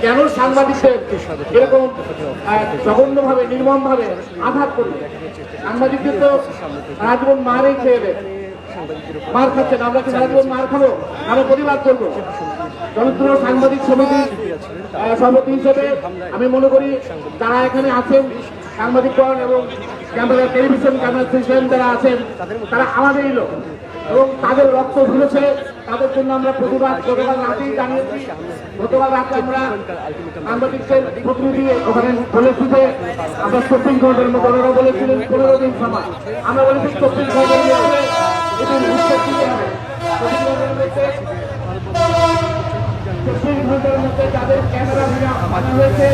কেন সাংবাদিকদের এরকম জঘন্যভাবে নির্মমভাবে আঘাত করবে? সাংবাদিকদের তো সারা জীবন মারেই খেয়ে দেয়, মার খাচ্ছেন, আমরা কি সারা জীবন মার খাবো? আমরা প্রতিবাদ করবো। দরিদ্র সাংবাদিক সমিতির সভাপতি হিসেবে আমি মনে করি যারা এখানে আছেন সাংবাদিকগণ এবং ক্যামেরা টেলিভিশন ক্যামেরা সিস্টেম যারা আছেন তারা আমাদেরই লোক এবং তাদের রক্ত ঝুলেছে, তাদের জন্য আমরা প্রতিবাদ গতকাল রাতেই জানিয়েছি। গতকাল রাতে আমরা সাংবাদিকদের প্রতিনিধি ওখানে বলেছি যে আমরা 24 ঘন্টার মধ্যে, ওনারা বলেছিলেন 15 দিন সময়, আমরা বলেছি 24 ঘন্টার মধ্যে এটি নিশ্চিত দিতে হবে। 24 ঘন্টার মধ্যে তাদের ক্যামেরা বানা হয়েছে।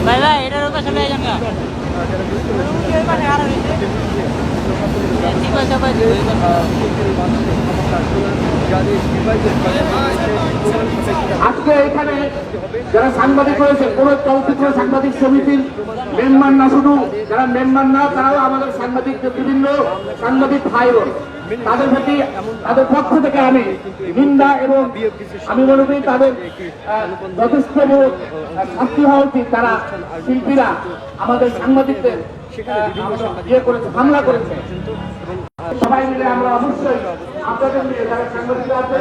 ভাই ভাই এটার ওটা চলে যান না আজকে এখানে যারা সাংবাদিক রয়েছে কোন চলচ্চিত্র সাংবাদিক সমিতির মেম্বার না, শুধু যারা মেম্বার না তারাও আমাদের সাংবাদিকদের বিভিন্ন সাংবাদিক ভাই বোন, তাদের প্রতি তাদের পক্ষ থেকে আমি নিন্দা এবং আমি মনে করি তাদের যথেষ্ট শাস্তি হওয়া উচিত। তারা শিল্পীরা আমাদের সাংবাদিকদের ইয়ে করেছে, হামলা করেছে। সবাই মিলে আমরা অবশ্যই আপনাদের মিলে যারা সাংবাদিকরা আছে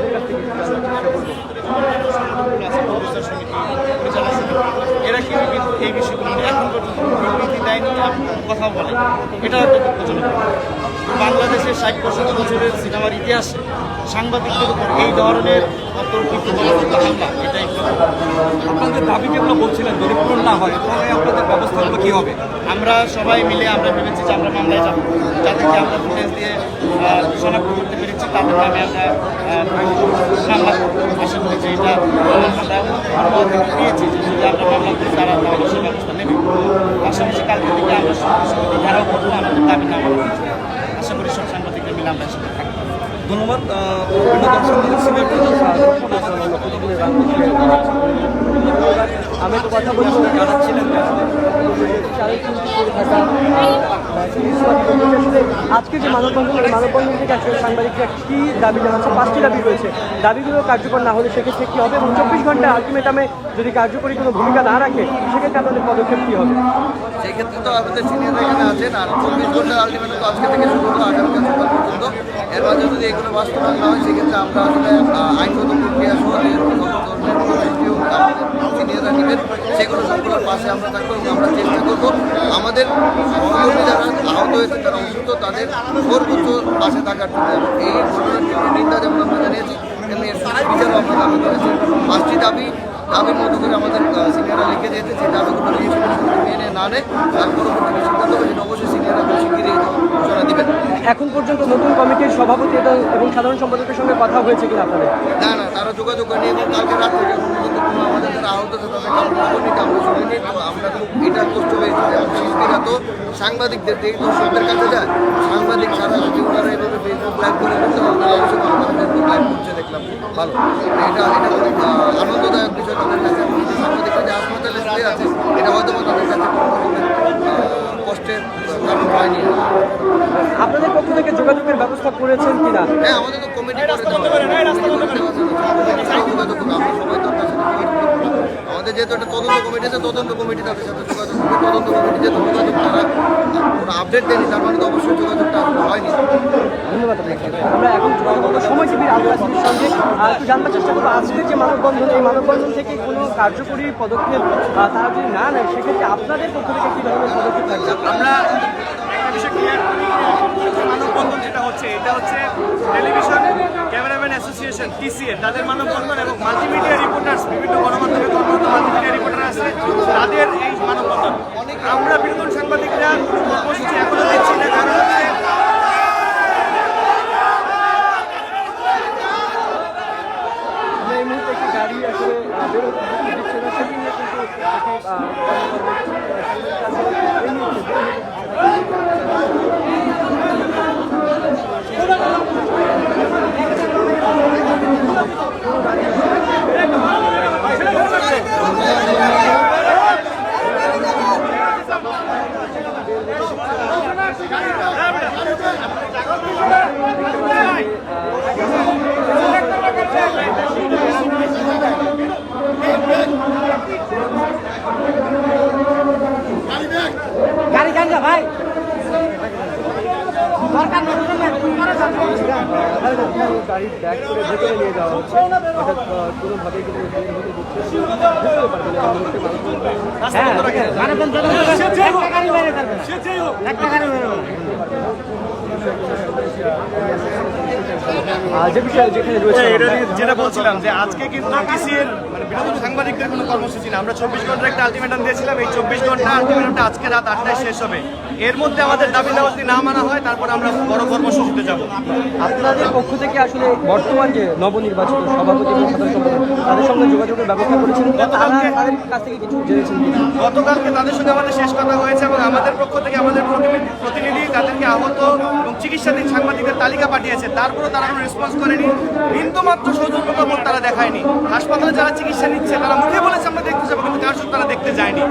এরা কি এই বিষয়গুলো এখন পর্যন্ত দেয়নি, কথা বলে, এটা একটা দুঃখজনক। বাংলাদেশের 60 বছরের সিনেমার ইতিহাসে সাংবাদিকদের উপর এই ধরনের হামলা, এটাই আপনাদের দাবি যেগুলো বলছিলেন যদি পূরণ না হয় তাহলে আপনাদের ব্যবস্থাগুলো কী হবে? আমরা সবাই মিলে আমরা ভেবেছি যে আমরা মামলায় যাবো, যাদেরকে আমরা ফুটেজ দিয়ে শনাক্ত করতে পেরেছি তাদের নামে আমরা মামলা করবো। আশা করি যে এটা আমরা দিয়েছি যে যদি আমরা মামলা করি তারা অবশ্যই ব্যবস্থা নেবে। পাশাপাশি কালকে থেকে আমরা সমিতি ঘেরাও করবো, আমাদের দাবি না মানা আশা করি সব সাংবাদিকদের মিলে আমরা সেটা থাকবো। ধন্যবাদ। আমি তো কথা বলছি জানাচ্ছিলেন আজকে যে মানববন্ধন থেকে আসলে সাংবাদিকরা কী দাবি জানাচ্ছে, 5টি দাবি রয়েছে। দাবিগুলো কার্যকর না হলে সেক্ষেত্রে কী হবে এবং 24 ঘন্টা আলটিমেটামে যদি কার্যকরী কোনো ভূমিকা না রাখে সেক্ষেত্রে আপনাদের পদক্ষেপ কী হবে? সেক্ষেত্রে তো আমাদের সিনিয়র এখানে আছেন, আর 24 ঘন্টা আলটিমেটাম তো আজকে থেকে শুরু হলো আগামীকাল সকাল পর্যন্ত। এর মাঝে যদি এগুলো বাস্তবায়ন না হয় সেক্ষেত্রে আমরা আসলে আইনগত প্রক্রিয়া সহ যে সিনিয়ররা নেবেন সেগুলো সবগুলোর পাশে আমরা থাকবো এবং আমরা চেষ্টা করবো আমাদের সহকর্মী যারা আহত হয়েছে তারা অসুস্থ তাদের সর্বোচ্চ পাশে থাকার জন্য। এই ঘটনার নিন্দা যেমন আমরা জানিয়েছি তেমনি বিচারও আমরা দাবি করেছি। 5টি দাবির মতো করে আমাদের সিনিয়ররা লিখে দিয়েছে, যে দাবিগুলো মেনে না নেয় তার পরবর্তী সিদ্ধান্ত হবে যেটা অবশ্যই সিনিয়ররা শিগগিরই ঘোষণা দেবেন। এখন পর্যন্ত নতুন কমিটির সভাপতি এবং সাধারণ সম্পাদকের সঙ্গে কথা হয়েছে কিনা আপনাদের? না, তারা যোগাযোগ করেনি এবং কালকে রাত থেকে পর্যন্ত কোনো আমাদের যারা আহত আছে তাদের কারণ খবর নিতে আমরা শুনিনি। তো আমরা খুব এটা কষ্ট হয়েছে যে শিল্পীরা তো সাংবাদিকদের এই দর্শকদের কাছে যায়, সাংবাদিক সারা যদি ওনারা এইভাবে ফেসবুক লাইভ করে করতে হবে অবশ্যই ফেসবুক লাইভ করছে দেখলাম ভালো। এটা খুব আনন্দদায়ক বিষয় তাদের কাছে। সাংবাদিকরা যে হাসপাতালে শুয়ে আছে এটা হয়তো তাদের কাছে কষ্টের কারণ হয়নি। আপনাদের পক্ষ থেকে যোগাযোগের ব্যবস্থা করেছেন কিনা? হ্যাঁ, আমাদের তো কমিটি করে দেওয়া আমাদের যেহেতু একটা তদন্ত কমিটি আছে, তদন্ত কমিটি তাদের সাথে যোগাযোগ করবে। তদন্ত কমিটি যেহেতু যোগাযোগ তারা কোনো আপডেট দেয়নি তার মানে তো অবশ্যই যোগাযোগটা হয়নি। ধন্যবাদ আপনাকে। আমরা এখন সময়জীবীর আদিবাসীদের সঙ্গে একটু জানতে চেষ্টা করবো আজকের যে মানববন্ধন, এই মানববন্ধন থেকে কোনো কার্যকরী পদক্ষেপ তারা যদি না নেয় সেক্ষেত্রে আপনাদের পক্ষ থেকে কী ধরনের পদক্ষেপ থাকবে? আমরা একটা বিষয় ক্লিয়ার করি, মানববন্ধন যেটা হচ্ছে এটা হচ্ছে টেলিভিশন ক্যামেরাম্যান অ্যাসোসিয়েশন TCA তাদের মানববন্ধন এবং মাল্টিমিডিয়া রিপোর্টার্স বিভিন্ন গণমাধ্যমে কর্মরত মাল্টিমিডিয়া রিপোর্টার আছে তাদের এই মানববন্ধন। আমরা বিনোদন সাংবাদিকরা কোনো কর্মসূচি এখনো দিচ্ছি না, কারণ হচ্ছে এই মুহূর্তে একটি গাড়ি আসলে দিচ্ছে না, সেটি নিয়ে কিন্তু গাড়ি গান ভাই গাড়ি ব্যাক করে ভেতরে নিয়ে যাওয়া হচ্ছে অর্থাৎ কোনোভাবেই কিন্তু যে বিষয়ে যেখানে রয়েছে যেটা বলছিলাম যে আজকে কিন্তু টিসিএর মানে বিনোদন সাংবাদিকদের কোনো কর্মসূচি না, আমরা 24 ঘন্টার একটা আলটিমেটাম দিয়েছিলাম। এই 24 ঘন্টা আলটিমেটামটা আজকে রাত 8টায় শেষ হবে। এর মধ্যে আমাদের দাবি দাওয়া যদি না মানা হয় তারপর আমরা বড় কর্মসূচিতে যাব। আপনাদের পক্ষ থেকে আসলে বর্তমান যে নবনির্বাচিত সভাপতি এবং সাধারণ সম্পাদক তাদের সঙ্গে যোগাযোগের ব্যবস্থা করেছেন, তাদের কাছ থেকে কিছু জেনেছেন? গতকালকে তাদের সঙ্গে আমাদের শেষ কথা হয়েছে এবং আমাদের পক্ষ থেকে আমাদের প্রতিনিধি তাদেরকে আহত এবং চিকিৎসাধীন সাংবাদিকদের তালিকা পাঠিয়েছে। তারপরেও তারা কোনো রেসপন্স করেনি, বিন্দুমাত্র সৌজন্যতা বোধ তারা দেখায়নি। হাসপাতালে যারা চিকিৎসা নিচ্ছে তারা মুখে বলেছে আমরা দেখতে যাবো, কিন্তু কার সঙ্গে তারা দেখতে যায়নি।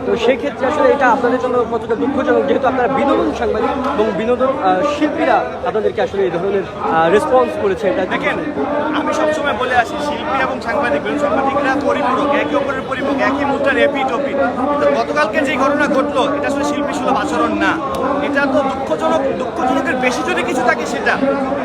তো সেই ক্ষেত্রে আসলে এটা আপনাদের জন্য কতটা দুঃখজনক, যেহেতু আপনারা বিনোদন সাংবাদিক এবং বিনোদন শিল্পীরা আপনাদেরকে আসলে এই ধরনের রেসপন্স করেছে। এটা দেখেন, আমি সবসময় বলে আসি শিল্পী এবং সাংবাদিকরা পরিপূরক, একে অপরের পরিপূরক, একই মুদ্রার এপিট ওপিট। তো গতকালকে যে ঘটনা ঘটলো এটা আসলে শিল্পী সুলভ আচরণ না, এটা তো দুঃখজনকের বেশি যদি কিছু থাকে সেটা।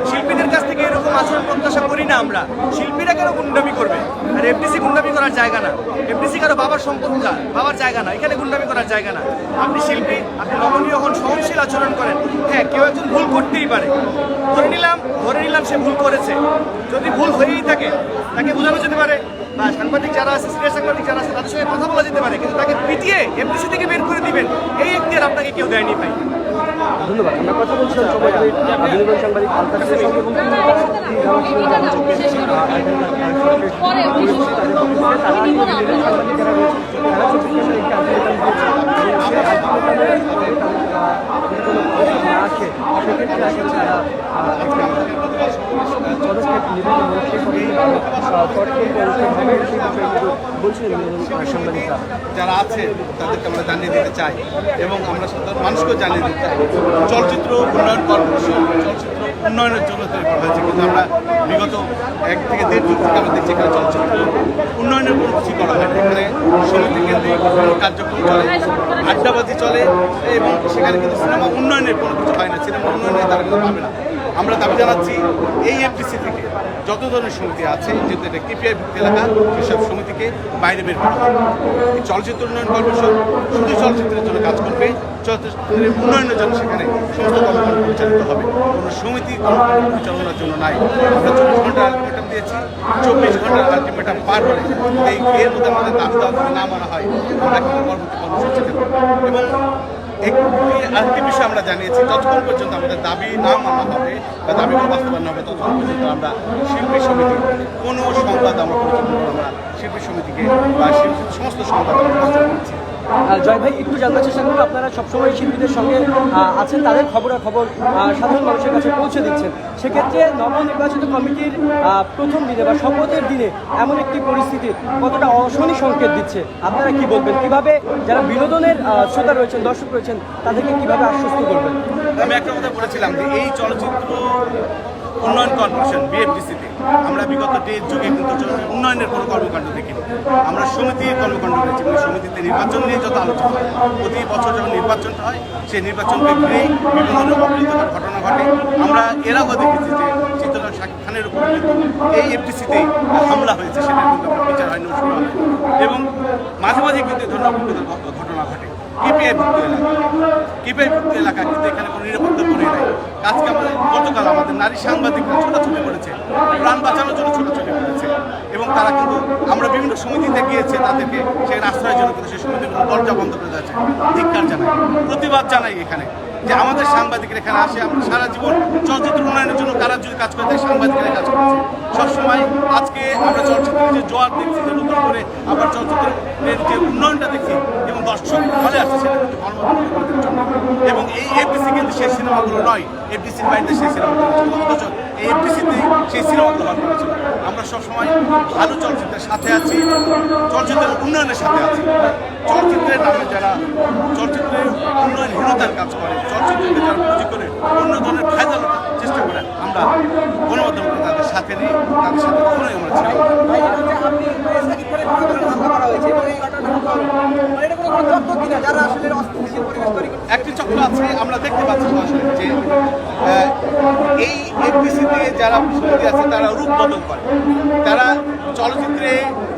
শিল্পীদের কাছ থেকে এরকম আচরণ প্রত্যাশা করি না আমরা। শিল্পীরা কেন গুন্ডামি করবে? আর এফডিসি গুন্ডামি করার জায়গা না, এফডিসি কারো বাবার সম্পদ না, বাবার জায়গা না, এখানে গুন্ডামি করার জায়গা না। আপনি শিল্পী, আপনি নমনীয় হন, সহনশীল আচরণ করেন। হ্যাঁ, কেউ একজন ভুল করতেই পারে, ধরে নিলাম সে ভুল করেছে। যদি ভুল হয়েই থাকে তাকে বোঝানো যেতে পারে, বা সাংবাদিক যারা আছে, সিনিয়র সাংবাদিক যারা আছে তাদের সঙ্গে কথা বলা যেতে পারে, কিন্তু তাকে পিটিয়ে এফডিসি থেকে বের করে দিবেন এই এখতিয়ার আপনাকে কেউ দেয়নি ভাই। ধন্যবাদ। আমরা কথা বলছিলাম সবাই বিনোদন সাংবাদিক আলতাফের সঙ্গে এবং সেক্ষেত্রে আসলে তারা পদক্ষেপ বলছিলেন সাংবাদিকরা যারা আছে তাদেরকে আমরা জানিয়ে দিতে চাই এবং আমরা সাধারণ মানুষকেও জানিয়ে দিতে চাই। চলচ্চিত্র উন্নয়ন কর্পোরেশন চলচ্চিত্র উন্নয়নের জন্য তৈরি করা হয়েছে, কিন্তু আমরা বিগত 1 থেকে 1.5 যুগ থেকে আমরা দেখছি এখানে চলচ্চিত্র উন্নয়নের কোনো কিছু করা হয় না। এখানে সমিতি কেন্দ্রিক কোনো কার্যক্রম চলে, আড্ডাবাজি চলে এবং সেখানে কিন্তু সিনেমা উন্নয়নের কোনো কিছু হয় না, সিনেমা উন্নয়নের তারা কিন্তু পাবে না। আমরা দাবি জানাচ্ছি এই এফডিসি থেকে যত ধরনের সমিতি আছে, যেহেতু এটা কিপিআই ভুক্ত এলাকা, সেসব সমিতিকে বাইরে বের করা হয়। এই চলচ্চিত্র উন্নয়ন কর্পোরেশন শুধু চলচ্চিত্রের জন্য কাজ করবে, চলচ্চিত্রের উন্নয়নের জন্য সেখানে সমস্ত কর্মকাণ্ড পরিচালিত হবে, কোনো সমিতি কর্মকাণ্ড পরিচালনার জন্য নাই। আমরা 24 ঘন্টার আলটিমেটাম দিয়েছি, 24 ঘন্টার আলটিমেটাম পার হলে এর মধ্যে আমাদের দাবি দাওয়া যদি না মানা হয় আমরা কিন্তু পরবর্তী কর্মসূচি দেব। এবং আরেকটি বিষয় আমরা জানিয়েছি, যতক্ষণ পর্যন্ত আমাদের দাবি না মানা হবে বা দাবিগুলো বাস্তবায়ন হবে ততক্ষণ পর্যন্ত আমরা শিল্পী সমিতি কোনো সংবাদ আমরা পরিচালনা করবো না, শিল্পী সমিতিকে বা সমস্ত সংবাদ আমরা পরিচালনা করছি। জয় ভাই, একটু জানতে চেষ্টা করবো, আপনারা সবসময় শিল্পীদের সঙ্গে আছেন, তাদের খবরাখবর সাধারণ মানুষের কাছে পৌঁছে দিচ্ছেন। সেক্ষেত্রে নবনির্বাচিত কমিটির প্রথম দিনে বা শপথের দিনে এমন একটি পরিস্থিতি কতটা অশনি সংকেত দিচ্ছে, আপনারা কি বলবেন? কিভাবে যারা বিনোদনের শ্রোতা রয়েছেন, দর্শক রয়েছেন, তাদেরকে কিভাবে আশ্বস্ত করবেন? আমি একটা কথা বলেছিলাম যে এই চলচ্চিত্র উন্নয়ন কর্পোরেশন বিএফডিসিতে আমরা বিগত 1.5 যুগে কিন্তু উন্নয়নের কোনো কর্মকাণ্ড দেখিনি। আমরা সমিতির কর্মকাণ্ড করেছি, মানে সমিতিতে নির্বাচন নিয়ে যত আলোচনা হয়, প্রতি বছর যখন নির্বাচনটা হয় সেই নির্বাচনকে ঘিরেই বিভিন্ন অপ্রীতিকর ঘটনা ঘটে। আমরা এর আগেও দেখেছি যে চিত্রনায়ক শাকিব খানের উপর কিন্তু এই এফডিসিতেই হামলা হয়েছে, সেটা কিন্তু আমরা বিচার হয়নি, শুরু হয় এবং মাঝে মাঝে কিন্তু এই ধরনের অপ্রীতিকর ঘটনা ঘটে। কিপিআই ভুক্ত এলাকা কিন্তু এখানে কোনো নিরাপত্তা করে নাই। আজকে আমাদের গতকাল আমাদের নারী সাংবাদিকরা ছোটাছুটি করেছে, প্রাণ বাঁচানোর জন্য ছোটাছুটি করেছে এবং তারা কিন্তু আমরা বিভিন্ন সমিতিতে গিয়েছে তাদেরকে সেখানে আশ্রয়ের জন্য, কিন্তু সেই সমিতিগুলো দরজা বন্ধ করে দিয়েছে। ধিক্কার জানাই, প্রতিবাদ জানাই এখানে যে আমাদের সাংবাদিকরা এখানে আসে, আমরা সারা জীবন চলচ্চিত্র উন্নয়নের জন্য কারা যদি কাজ করে থাকে সাংবাদিকরা কাজ করেছে সবসময়। আজকে আমরা চলচ্চিত্রের যে জোয়ার দেখছি, যে নতুন করে আবার চলচ্চিত্রের যে উন্নয়নটা দেখছি এবং দর্শক ভালো আসছে সেটা কিন্তু কর্মকর্তাদের জন্য। এবং এই এফডিসি কিন্তু সেই সিনেমাগুলো নয়, এফডিসির বাইরে সেই সিনেমাগুলো, অথচ এই এফডিসিতে সেই সিনেমাগুলো হল করেছিল। আমরা সবসময় ভালো চলচ্চিত্রের সাথে আছি, চলচ্চিত্রের উন্নয়নের সাথে আছি। চলচ্চিত্রের নামে যারা চলচ্চিত্রের উন্নয়নহীনতার কাজ করে, চলচ্চিত্রকে যারা পুঁজি করে অন্য ধরনের ফায়দা লোটার চেষ্টা করে, আমরা গণমাধ্যমকে তাদের সাথে নিই, তাদের সাথে কখনোই আমরা ছিলাম না। একটি চক্র আছে, আমরা দেখতে পাচ্ছি আসলে যে এই এফডিসি দিয়ে যারা সঙ্গী আছে তারা রূপ বদল করে। তারা চলচ্চিত্রে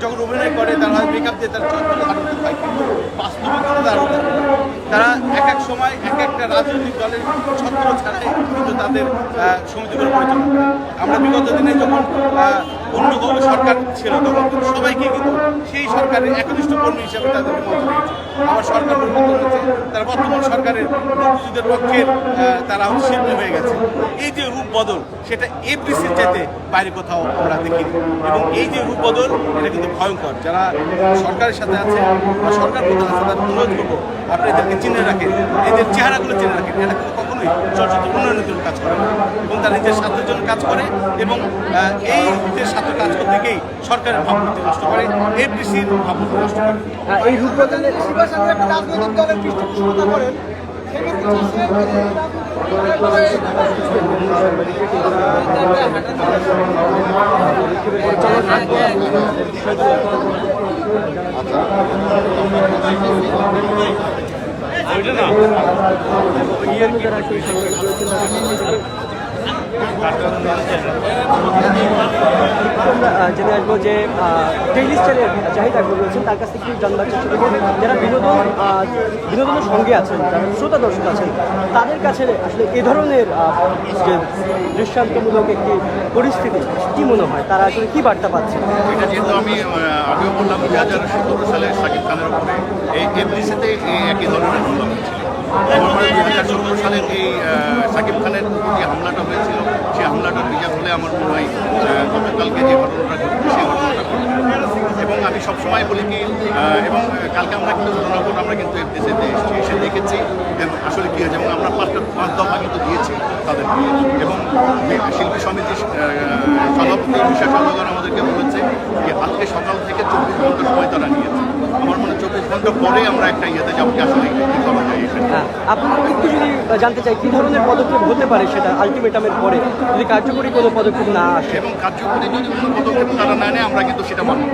যখন অভিনয় করে তারা মেকআপ দিয়ে তার চরিত্র হাঁটতে পায়, কিন্তু বাস্তবিকতা তারা রূপ বদল করে। তারা এক এক সময় এক একটা রাজনৈতিক দলের ছত্র ছাড়াই কিন্তু তাদের সমিতিগুলো পরিচালনা করে। আমরা বিগত দিনে যখন অন্য কোনো সরকার ছিল তখন কিন্তু সবাইকে কিন্তু সেই সরকারের একনিষ্ঠ কর্মী হিসাবে তাদেরকে মঞ্চ দিয়েছে। আবার সরকার পরিবর্তন হয়েছে, তারা বর্তমান সরকারের মুক্তিযুদ্ধের পক্ষের তারা শিল্পী হয়ে গেছে। এই যে রূপ বদল সেটা এফডিসির চাইতে বাইরে কোথাও আমরা দেখিনি, এবং এই যে রূপ বদল এটা কিন্তু ভয়ঙ্কর। যারা সরকারের সাথে আছে বা সরকার প্রধান আছে তাদের অনুরোধ করবো আপনি এদেরকে চিনে রাখেন, এদের চেহারাগুলো চিনে রাখেন। এরা কিন্তু কখনোই চলচ্চিত্র উন্নয়নের জন্য কাজ করে না, এবং তারা নিজের স্বার্থের জন্য কাজ করে, এবং এই নিজের স্বার্থে কাজ করতে গিয়েই সরকারের ভাবমূর্তি নষ্ট করে, এফডিসির ভাবমূর্তি নষ্ট করে। এই রূপ বদলে রাজনৈতিক দলের পৃষ্ঠপোষকতা করেন আমরা জেনে আসবো যে ডেইলি স্টাইলের জাহিদ আকবর রয়েছেন, তার কাছ থেকে জানবার চেষ্টা করবো যারা বিনোদনের সঙ্গে আছেন, যারা শ্রোতা দর্শক আছেন, তাদের কাছে আসলে এ ধরনের যে দৃষ্টান্তমূলক একটি পরিস্থিতি কি মনে হয়, তারা আসলে কি বার্তা পাচ্ছে? এটা যেহেতু আমি আগেও বললাম 2017 সালে শাকিব খানের উপরে এই এফডিসিতে একই ধরনের হামলা হয়েছিল। আমার মনে হয় 2017 সালের এই শাকিব খানের যে হামলাটা হয়েছিল সেই হামলাটার বিচার হলে আমার মনে হয় গতকালকে যে ঘটনাটা ঘটেছে সেই ঘটনাটা ঘটবে। এবং আমি সবসময় বলি কি, এবং কালকে আমরা কিন্তু ঘটনাগুলো আমরা কিন্তু এফডিসিতে এসে দেখেছি আসলে কী হয়েছে, এবং আমরা 5 দফা কিন্তু দিয়েছি তাদেরকে, এবং শিল্পী সমিতির সভাপতি বিশাল সমাগম আমাদেরকে বলেছে যে আজকে সকাল থেকে 24 ঘন্টা সময় তারা নিয়েছে। আমার মনে হয় 24 ঘন্টা পরে আমরা একটা ইয়েতে যাবো কি আসলে কী করা যায় এখানে। আপনারা একটু যদি জানতে চাই কী ধরনের পদক্ষেপ হতে পারে সেটা আলটিমেটামের পরে যদি কার্যকরী কোনো পদক্ষেপ না আসে, এবং কার্যকরী যদি কোনো পদক্ষেপ তারা না নেয় আমরা কিন্তু সেটা মানব,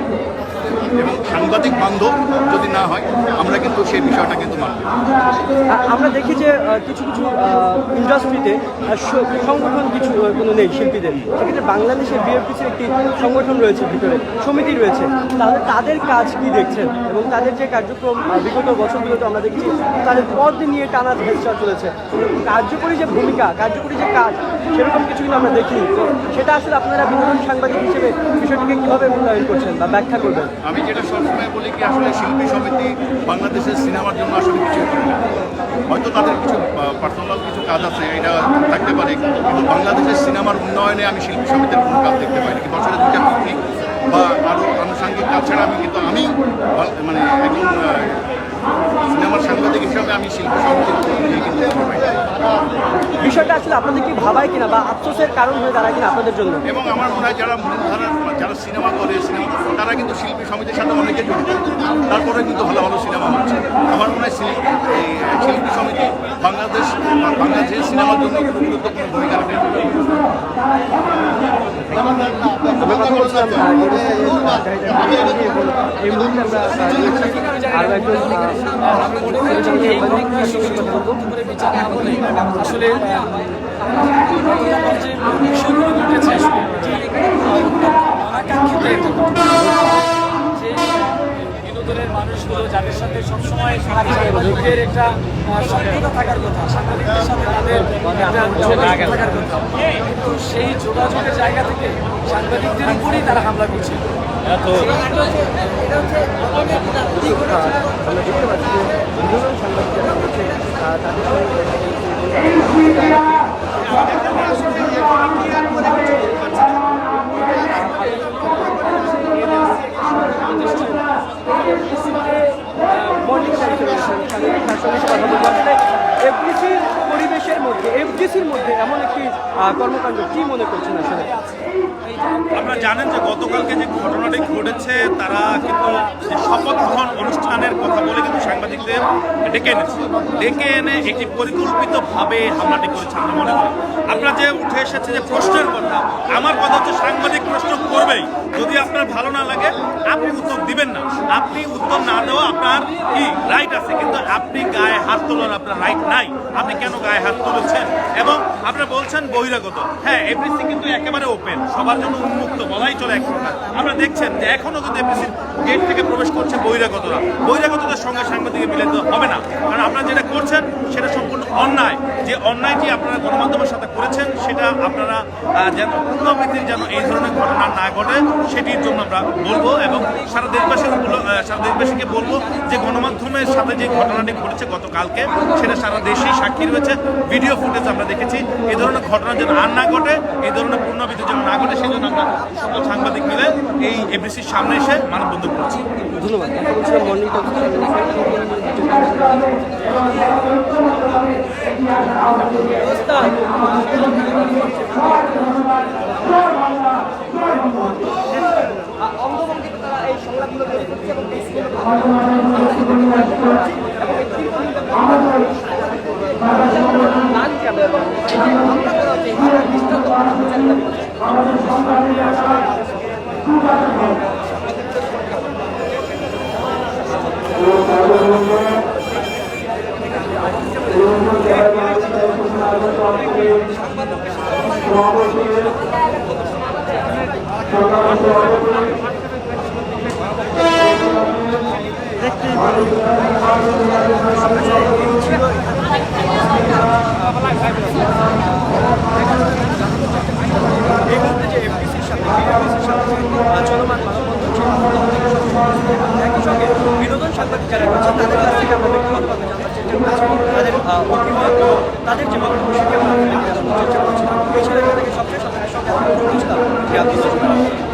এবং সাংবাদিক বান্ধব যদি না হয় আমরা কিন্তু সেই বিষয়টা কিন্তু মানব। আমরা দেখি যে কিছু কিছু ইন্ডাস্ট্রিতে সংগঠন কিছু কোনো নেই শিল্পীদের, সেক্ষেত্রে বাংলাদেশের বিএফটিসির একটি সংগঠন রয়েছে, ভিতরে সমিতি রয়েছে, তাহলে তাদের কাজ কি দেখছেন এবং তাদের যে কার্যক্রম বিগত বছরগুলোতে আমরা দেখছি তাদের পদ নিয়ে টানা হেঁচড়া চলেছে, কার্যকরী যে ভূমিকা, কার্যকরী যে কাজ সেরকম কিছু কিন্তু আমরা দেখিনি। তো সেটা আসলে আপনারা বিনোদন সাংবাদিক হিসেবে বিষয়টিকে কীভাবে মূল্যায়ন করছেন বা ব্যাখ্যা করবেন? আমি যেটা সবসময় বলি কি, আসলে শিল্পী সমিতি বাংলাদেশের সিনেমার জন্য আসলে কিছু করে না। হয়তো তাদের কিছু পার্সোনাল কিছু কাজ আছে, এটা থাকতে পারে, কিন্তু বাংলাদেশের সিনেমার উন্নয়নে আমি শিল্পী সমিতির কোনো কাজ দেখতে পাই না। বছরে 2টা পিকনিক বা আরও আনুষঙ্গিক কাজ ছাড়া আমি মানে একজন সিনেমার সাংবাদিক হিসাবে আমি শিল্পী সমিতির কিন্তু দেখতে পাই না। বিষয়টা আসলে আপনাদের কি ভাবায় কিনা বা আফসোসের কারণ হয়ে দাঁড়ায় কিনা আপনাদের জন্য? এবং আমার মনে হয় যারা যারা সিনেমা করে তারা কিন্তু শিল্পী সমিতির সাথে অনেকে জড়িত, তারপরে কিন্তু ভালো ভালো সিনেমা হচ্ছে। আমার মনে হয় শিল্পী সমিতি বাংলাদেশের সিনেমার জন্য খুব গুরুত্বপূর্ণ ভূমিকা রাখে। এই মুহূর্তে আমরা আরও একজন আসলে যে বিষয়গুলো ঘটেছে আসলে অনাকাঙ্ক্ষিত একটা ঘটনা, যে বিনোদনের মানুষগুলো যাদের সাথে সবসময় সাংবাদিকদের একটা সক্রিয়তা থাকার কথা, সাংবাদিকদের সাথে তাদের একটা যোগাযোগ থাকার কথা, কিন্তু সেই যোগাযোগের জায়গা থেকে সাংবাদিকদের উপরেই তারা হামলা করছে। আমরা দেখতে পাচ্ছি যে বিনোদন সাংবাদিকরা হচ্ছে তাদের এফডিসির পরিবেশের মধ্যে এফডিসির মধ্যে এমন একটি কর্মকাণ্ড কি মনে করছেন আসলে? আপনারা জানেন যে গতকালকে যে ঘটনাটি ঘটেছে, তারা কিন্তু যে শপথ গ্রহণ অনুষ্ঠানের কথা বলে কিন্তু সাংবাদিকদের ডেকে এনে একটি পরিকল্পিতভাবে হামলাটি করেছে আমরা মনে করি। আপনারা যে উঠে এসেছে যে প্রশ্নের কথা, আমার কথা হচ্ছে সাংবাদিক প্রশ্ন করবেই, যদি আপনার ভালো না লাগে আপনি উত্তর দিবেন না। আপনি উত্তর না দেওয়া আপনার কি রাইট আছে, কিন্তু আপনি গায়ে হাত তোলার আপনার রাইট নাই। আপনি কেন গায়ে হাত তুলেছেন? এবং আপনারা বলছেন বহিরাগত, হ্যাঁ এফডিসি কিন্তু একেবারে ওপেন, সবার জন্য উন্মুক্ত বলাই চলে এক প্রকার। আপনারা দেখছেন যে এখনও কিন্তু এফডিসির গেট থেকে প্রবেশ করছে বহিরাগতরা। বহিরাগতদের সঙ্গে সাংবাদিকের মিলিত হবে না, কারণ আপনারা যেটা করছেন সেটা সম্পূর্ণ অন্যায়। যে অন্যায়টি আপনারা গণমাধ্যমের সাথে করেছেন সেটা আপনারা যেন পুনরাবৃত্তির যেন এই ধরনের ঘটনা না ঘটে সেটির জন্য আমরা বলবো, এবং সারা দেশবাসীকে বলবো যে গণমাধ্যমের সাথে যে ঘটনাটি ঘটেছে গতকালকে সেটা সারা দেশেই সাক্ষী রয়েছে, ভিডিও ফুটেজ আমরা দেখেছি। এই ধরনের ঘটনা যেন আর না ঘটে, এই ধরনের পুনরাবৃত্তি যেন না ঘটে, সেই জন্য আমরা সকল সাংবাদিক মিলে এই এফডিসির সামনে এসে মানববন্ধন করছি। ধন্যবাদ। মর্নিং টক অঙ্গভঙ্গিতে তারা এই সংলাপগুলো তৈরি করছে এবং চলমান একই সঙ্গে বিনোদন সাংবাদিক যারা রয়েছে তাদের কাছ থেকে আমরা ব্যক্তিগতভাবে জানার চেষ্টা করছি তাদের অভিমত, তাদের যে বক্তব্য সেটি আমরা জানার চেষ্টা করছি। এই ছিল সবচেয়ে সঙ্গে ছিলাম।